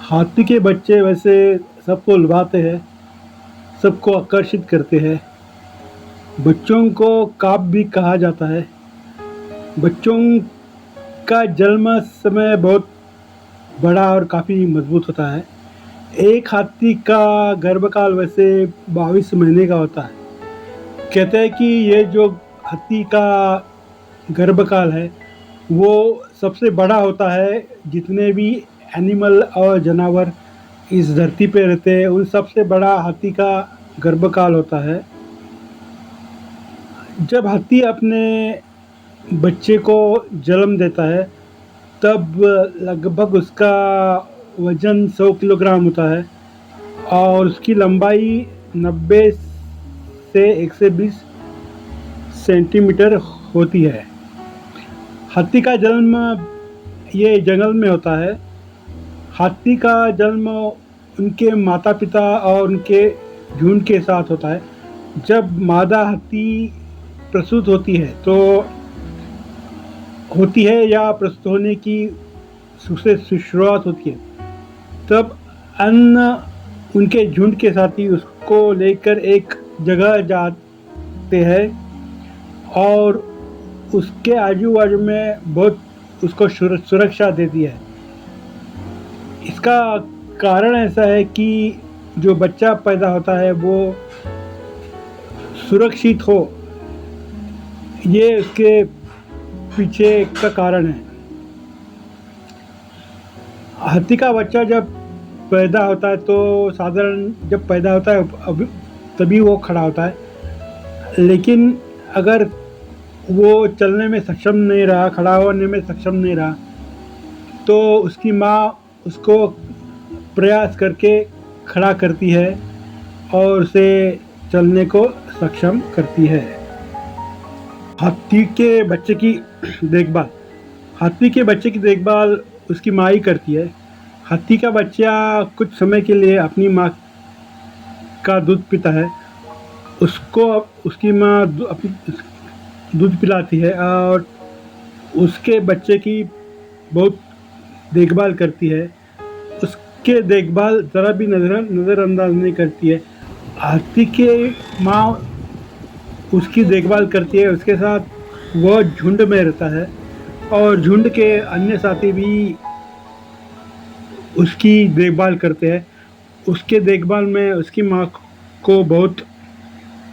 हाथी के बच्चे वैसे सबको लुभाते हैं, सबको आकर्षित करते हैं। बच्चों को काब भी कहा जाता है। बच्चों का जन्म समय बहुत बड़ा और काफ़ी मजबूत होता है। एक हाथी का गर्भकाल वैसे 22 महीने का होता है। कहते हैं कि ये जो हाथी का गर्भकाल है वो सबसे बड़ा होता है। जितने भी एनिमल और जानवर इस धरती पे रहते हैं उन सबसे बड़ा हाथी का गर्भकाल होता है। जब हाथी अपने बच्चे को जन्म देता है तब लगभग उसका वजन 100 किलोग्राम होता है और उसकी लंबाई 90 से 120 सेंटीमीटर होती है। हाथी का जन्म ये जंगल में होता है। हाथी का जन्म उनके माता पिता और उनके झुंड के साथ होता है। जब मादा हाथी प्रसूत होती है या प्रसूत होने की से शुरुआत होती है तब अन्य उनके झुंड के साथी उसको लेकर एक जगह जाते हैं और उसके आजू बाजू में बहुत उसको सुरक्षा देती है। इसका कारण ऐसा है कि जो बच्चा पैदा होता है वो सुरक्षित हो, ये उसके पीछे का कारण है। हाथी का बच्चा जब पैदा होता है तो साधारण जब पैदा होता है अभी तभी वो खड़ा होता है। लेकिन अगर वो चलने में सक्षम नहीं रहा, खड़ा होने में सक्षम नहीं रहा, तो उसकी माँ उसको प्रयास करके खड़ा करती है और उसे चलने को सक्षम करती है। हाथी के बच्चे की देखभाल हाथी के बच्चे की देखभाल उसकी माँ ही करती है। हाथी का बच्चा कुछ समय के लिए अपनी माँ का दूध पीता है। उसको उसकी माँ दूध पिलाती है और उसके बच्चे की बहुत देखभाल करती है। उसके देखभाल ज़रा भी नज़रअंदाज नहीं करती है। हाथी के माँ उसकी देखभाल करती है, उसके साथ वह झुंड में रहता है और झुंड के अन्य साथी भी उसकी देखभाल करते हैं। उसके देखभाल में उसकी माँ को बहुत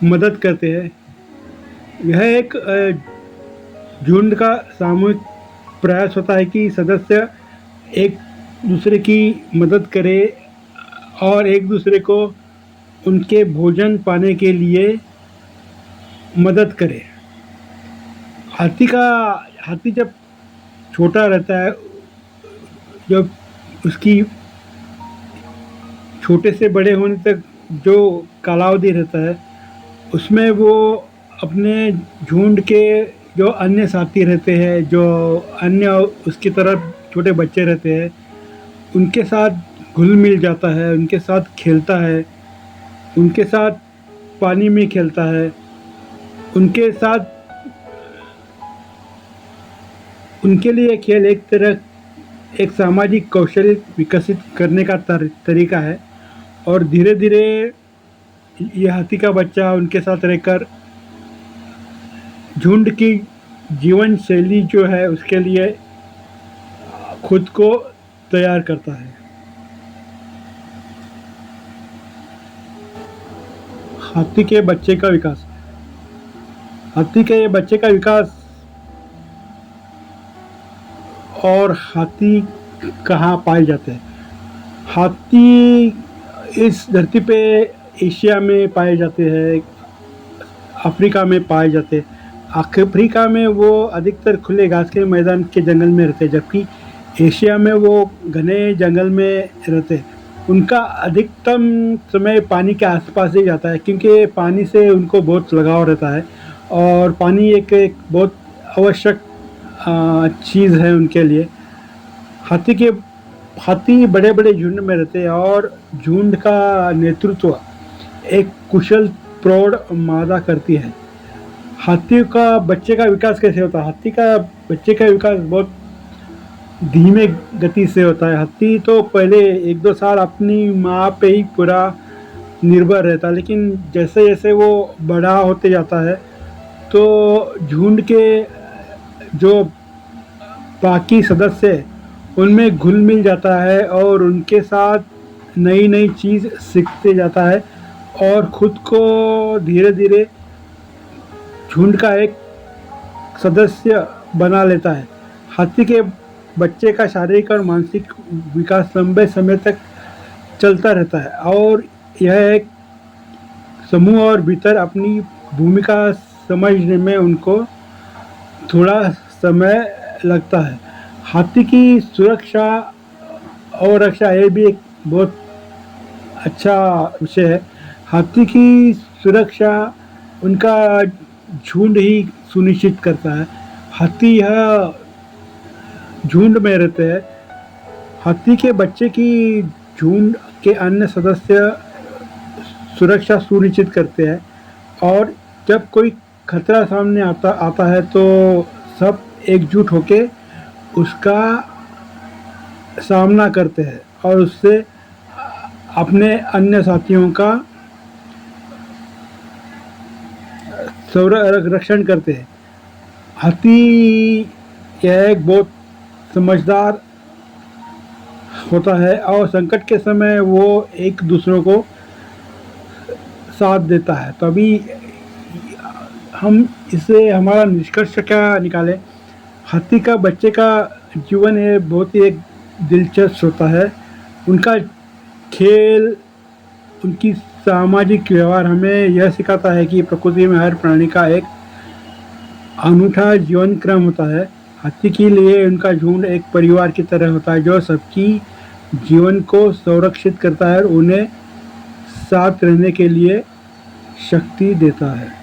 मदद करते हैं। यह एक झुंड का सामूहिक प्रयास होता है कि सदस्य एक दूसरे की मदद करे और एक दूसरे को उनके भोजन पाने के लिए मदद करे। हाथी जब छोटा रहता है, जब उसकी छोटे से बड़े होने तक जो कालावधि रहता है उसमें वो अपने झुंड के जो अन्य साथी रहते हैं, जो अन्य उसकी तरफ छोटे बच्चे रहते हैं, उनके साथ घुल मिल जाता है, उनके साथ खेलता है, उनके साथ पानी में खेलता है, उनके साथ उनके लिए खेल एक तरह एक सामाजिक कौशल विकसित करने का तरीका है। और धीरे धीरे ये हाथी का बच्चा उनके साथ रहकर झुंड की जीवन शैली जो है उसके लिए खुद को तैयार करता है। हाथी के बच्चे का विकास हाथी के बच्चे का विकास और हाथी कहाँ पाए जाते हैं। हाथी इस धरती पे एशिया में पाए जाते हैं, अफ्रीका में पाए जाते हैं। अफ्रीका में वो अधिकतर खुले घास के मैदान के जंगल में रहते हैं, जबकि एशिया में वो घने जंगल में रहते हैं। उनका अधिकतम समय पानी के आसपास ही जाता है क्योंकि पानी से उनको बहुत लगाव रहता है और पानी एक बहुत आवश्यक चीज़ है उनके लिए। हाथी बड़े बड़े झुंड में रहते हैं और झुंड का नेतृत्व एक कुशल प्रौढ़ मादा करती है। हाथी का बच्चे का विकास कैसे होता है? हाथी का बच्चे का विकास बहुत धीमे गति से होता है। हाथी तो पहले 1-2 साल अपनी माँ पे ही पूरा निर्भर रहता है, लेकिन जैसे जैसे वो बड़ा होते जाता है तो झुंड के जो बाकी सदस्य हैं, उनमें घुल मिल जाता है और उनके साथ नई नई चीज़ सीखते जाता है और खुद को धीरे धीरे झुंड का एक सदस्य बना लेता है। हाथी के बच्चे का शारीरिक और मानसिक विकास लंबे समय तक चलता रहता है और यह एक समूह और भीतर अपनी भूमिका समझने में उनको थोड़ा समय लगता है। हाथी की सुरक्षा और रक्षा ये भी एक बहुत अच्छा विषय है। हाथी की सुरक्षा उनका झुंड ही सुनिश्चित करता है। हाथी यह झुंड में रहते हैं। हाथी के बच्चे की झुंड के अन्य सदस्य सुरक्षा सुनिश्चित करते हैं और जब कोई खतरा सामने आता है तो सब एकजुट होके उसका सामना करते हैं और उससे अपने अन्य साथियों का संरक्षण करते हैं। हाथी यह एक बहुत समझदार होता है और संकट के समय वो एक दूसरे को साथ देता है। तो अभी हम इससे हमारा निष्कर्ष क्या निकालें? हाथी का बच्चे का जीवन है बहुत ही एक दिलचस्प होता है। उनका खेल, उनकी सामाजिक व्यवहार हमें यह सिखाता है कि प्रकृति में हर प्राणी का एक अनूठा जीवन क्रम होता है। हाथी के लिए उनका झुंड एक परिवार की तरह होता है जो सबकी जीवन को संरक्षित करता है और उन्हें साथ रहने के लिए शक्ति देता है।